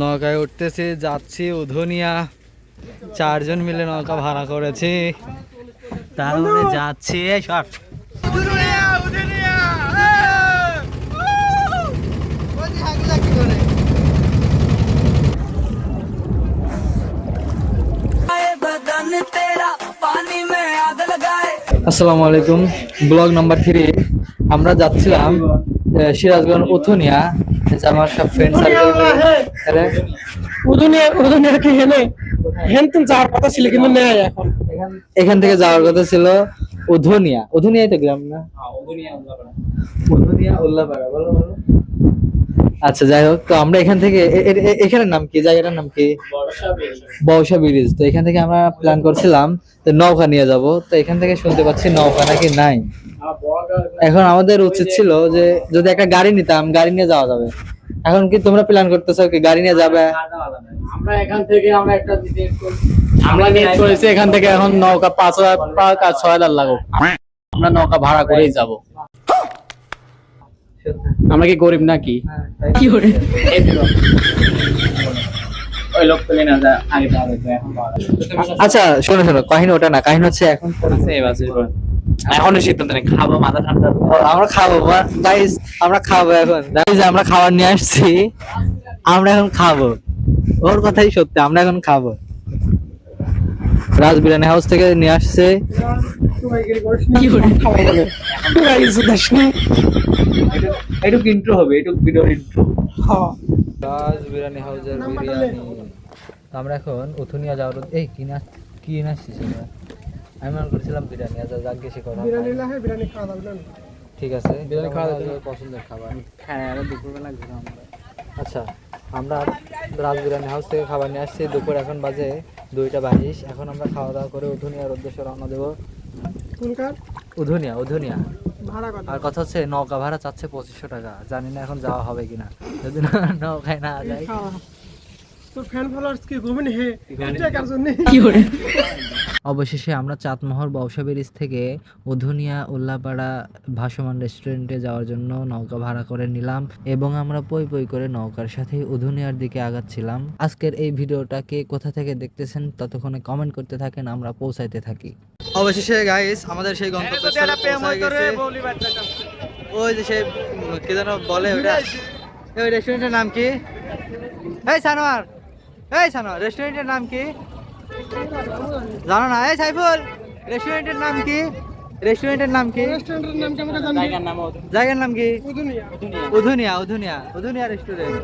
নৌকায় উঠতেছি, যাচ্ছি উধুনিয়া। 4 জন মিলে নৌকা ভাড়া করেছি, তার মানে যাচ্ছি। এই শট আসসালামু আলাইকুম। Blog number 3। আমরা যাচ্ছিলাম সিরাজগঞ্জ উথুনিয়া। আমার সব ফ্রেন্ড সার্কেল যাওয়ার কথা ছিল কিন্তু নেই। এখন এখান থেকে যাওয়ার কথা ছিল উধুনিয়া। উধুনিয়াই তো গ্রাম না? উধুনিয়া উল্লাপাড়া। বলো বলো। আচ্ছা, যাই হোক, তো আমরা এখান থেকে এখানের নাম কি, জায়গাটার নাম কি? বর্ষা ব্রিজ। তো এখান থেকে আমরা প্ল্যান করছিলাম নৌকা নিয়ে যাব। তো এখান থেকে শুনতে পাচ্ছি নৌকা নাকি নাই। এখন আমাদের উচিত ছিল যে যদি একটা গাড়ি নিতাম, গাড়ি নিয়ে যাওয়া যাবে। এখন কি তোমরা প্ল্যান করতেছো কি গাড়ি নিয়ে যাবে? আমরা এখান থেকে আমরা নিয়ে করেছি এখান থেকে এখন নৌকা 5,000 আর 6,000 লাগুক। আমরা নৌকা ভাড়া করেই যাব। আমরা কি গরিব নাকি? কি করে ওই লোক তুলে না যায় আগে পাবে তো এখন পাওয়া যাবে। আচ্ছা শোনো শোনো, কাহিনী ওটা না, কাহিনী হচ্ছে এখন এখনো সিদ্ধান্ত নেই, খাবো মাথা ঠান্ডা। আমরা খাবো গাইস, আমরা খাবো এখন। গাইস আমরা খাবার নিয়ে আসছি, আমরা এখন খাবো। ওর কথাই সত্যি, আমরা এখন খাবো। রাজ বিরিয়ানি হাউস থেকে নিয়ে আসছে। এটুক ইন্ট্রো হবে, এটুক ভিডিও ইন্ট্রো। রাজ বিরিয়ানি হাউসের বিরিয়ানি। আমরা এখন উথুনিয়া যাওয়ার এই কি না আসছিস আমরা? আমি মনে করছিলাম বিরিয়ানি। আচ্ছা যাক, গেছি কথা। বিরিয়ানি খাওয়া যাবে না। ঠিক আছে, বিরিয়ানি খাওয়া যাবে না। পছন্দের খাবার। হ্যাঁ, আর দুপুরবেলা ঘুরলাম আমরা। আচ্ছা, আমরা রাজ বিরিয়ানি হাউস থেকে খাবার নিয়ে আসছি। দুপুর এখন বাজে 2:22। এখন আমরা খাওয়া দাওয়া করে উধুনিয়ার উদ্দেশ্যে রওনা দেবো। উধুনিয়া উধুনিয়া। আর কথা হচ্ছে নৌকা ভাড়া চাচ্ছে 2500 টাকা। জানি না এখন যাওয়া হবে কিনা, যদি না নৌকায় না যায়। অবশেষে আমরা চাঁদমোহর বর্ষা ব্রিজ থেকে উধুনিয়া উল্লাপাড়া ভাসমান রেস্টুরেন্টে যাওয়ার জন্য নৌকা ভাড়া করে নিলাম এবং আমরা পই পই করে নৌকার সাথে উধুনিয়ার দিকে আগাচ্ছিলাম। আজকের এই ভিডিওটা কে কোথা থেকে দেখতেছেন ততক্ষণে কমেন্ট করতে থাকেন, আমরা পৌঁছাইতে থাকি। অবশেষে গাইস আমাদের সেই গন্তব্যস্থলে পৌঁছে গেছে। ওই যে সেই কি যেন বলে ওটা, ওই রেস্টুরেন্টের নাম কি? এই সানোয়ার, এই সানোয়ার, রেস্টুরেন্টের নাম কি জানো না? এই সাইফুল, রেস্টুরেন্টের নাম কি? রেস্টুরেন্টের নাম কি? জায়গার নাম কি? উধুনিয়া উধুনিয়া উধুনিয়া রেস্টুরেন্ট।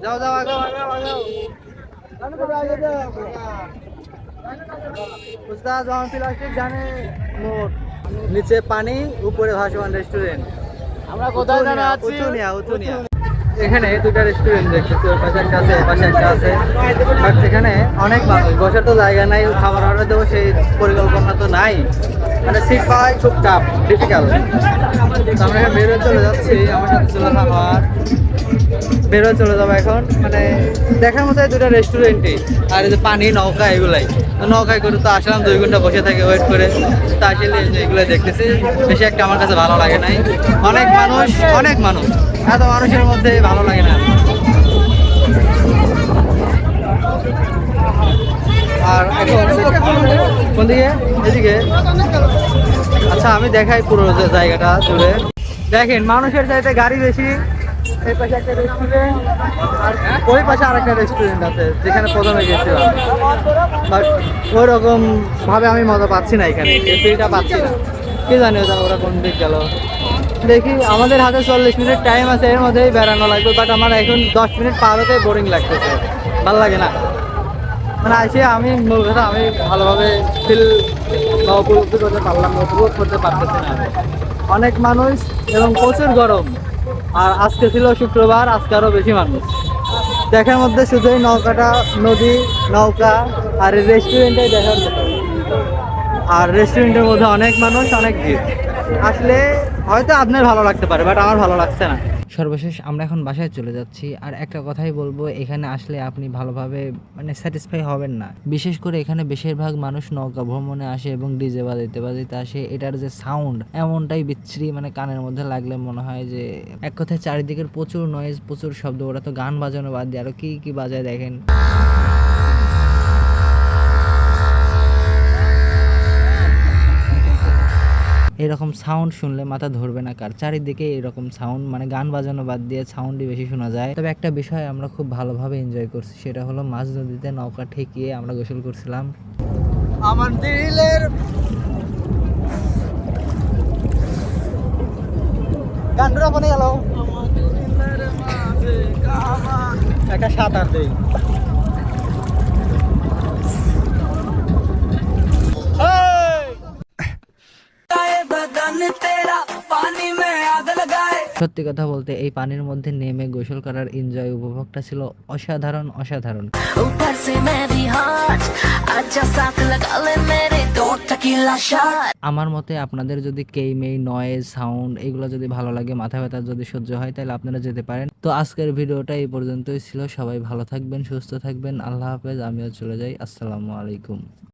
যাও যাও, আগাও আগাও আগাও। উস্তাদ প্লাস্টিক জানে মোট, নিচে পানি, উপরে ভাসমান রেস্টুরেন্ট। আমরা কোথায় জানা আছি? উথুনিয়া উথুনিয়া। এখানে দুটা রেস্টুরেন্ট দেখতেছি, ওর পাশে একটা আছে, এর পাশে একটা আছে। বাট এখানে অনেক মানুষ, বসার তো জায়গা নাই, খাবার অর্ডার দেবো সেই পরিকল্পনা তো নাই। মানে সিট পাওয়াই খুব টাফ, ডিফিকাল্ট। তো আমরা এখন বেরোয় চলে যাচ্ছি, আমার সাথে চলে আমার বেরোয় চলে যাবো এখন। মানে দেখার মতো দুটা রেস্টুরেন্টই, আর এই যে পানি, নৌকা, এগুলাই। তো নৌকায় করে তো আসলাম, 2 ঘন্টা বসে থাকে ওয়েট করে। তা আসলে এগুলো দেখতেছি, বেশি একটা আমার কাছে ভালো লাগে নাই। অনেক মানুষ, অনেক মানুষ, এত মানুষের মধ্যে ভালো লাগে না। আর এখন কোন দিকে? এদিকে। আচ্ছা আমি দেখাই পুরো জায়গাটা জুড়ে। দেখেন মানুষের চাইতে গাড়ি বেশি। এই পাশে একটা রেস্টুরেন্ট, আর ওই পাশে আরেকটা রেস্টুরেন্ট আছে যেখানে প্রথমে গেছিলাম। বাট ওই রকম ভাবে আমি মজা পাচ্ছি না, এখানে ফিলটা পাচ্ছি না। কি জানি ওরা কোন দিক গেল। দেখি আমাদের হাতে 40 মিনিট টাইম আছে, এর মধ্যেই বেড়ানো লাগবে। বাট আমার এখন 10 মিনিট পার হতে বোরিং লাগতেছে, ভালো লাগে না। মানে আসে আমি মূল কথা, আমি ভালোভাবে ফিল বা উপলব্ধি করতে পারলাম, উপভোগ করতে পারতেছি না। অনেক মানুষ এবং প্রচুর গরম। আর আজকে ছিল শুক্রবার, আজকে আরও বেশি মানুষ। দেখার মধ্যে শুধুই নৌকাটা, নদী, নৌকা আর রেস্টুরেন্টে দেখার মতো। আর রেস্টুরেন্টের মধ্যে অনেক মানুষ, অনেক ভিড়। আসলে হয়তো আপনার ভালো লাগতে পারে, বাট আমার ভালো লাগছে না। সর্বশেষ আমরা এখন বাসায় চলে যাচ্ছি। আর একটা কথাই বলবো, এখানে আসলে আপনি ভালোভাবে মানে স্যাটিসফাই হবেন না। বিশেষ করে এখানে বেশিরভাগ মানুষ নৌকা ভ্রমণে আসে এবং ডিজে বাজাইতে বাজাইতে আসে। এটার যে সাউন্ড এমনটাই বিচ্ছিরি, মানে কানের মধ্যে লাগলে মনে হয় যে এক কথায় চারিদিকের প্রচুর নয়েজ, প্রচুর শব্দ। ওরা তো গান বাজানো বাদ দিয়ে আরো কি কি বাজায় দেখেন। এরকম সাউন্ড শুনলে মাথা ধরবে না কার? চারিদিকে এরকম সাউন্ড, মানে গান বাজানো বাদ দিয়ে সাউন্ডই বেশি শোনা যায়। তবে একটা বিষয় আমরা খুব ভালোভাবে এনজয় করছি, সেটা হলো মাঝ নদীতে নৌকা ঠেকিয়ে আমরা গোসল করছিলাম। আমার দিলের গান্ডুরা বনে গেল, একটা সাঁতার দেই। সত্যি কথা বলতে এই পানির মধ্যে নেমে গোসল করার এনজয়, উপভোগটা ছিল অসাধারণ অসাধারণ। আমার মতে আপনাদের যদি কেইমেই নয়েজ সাউন্ড এগুলো যদি ভালো লাগে, মাথা ব্যথা যদি সহ্য হয়, তাহলে আপনারা যেতে পারেন। তো আজকের ভিডিওটা এই পর্যন্তই ছিল। সবাই ভালো থাকবেন, সুস্থ থাকবেন। আল্লাহ হাফেজ। আমিও চলে যাই। আসসালামু আলাইকুম।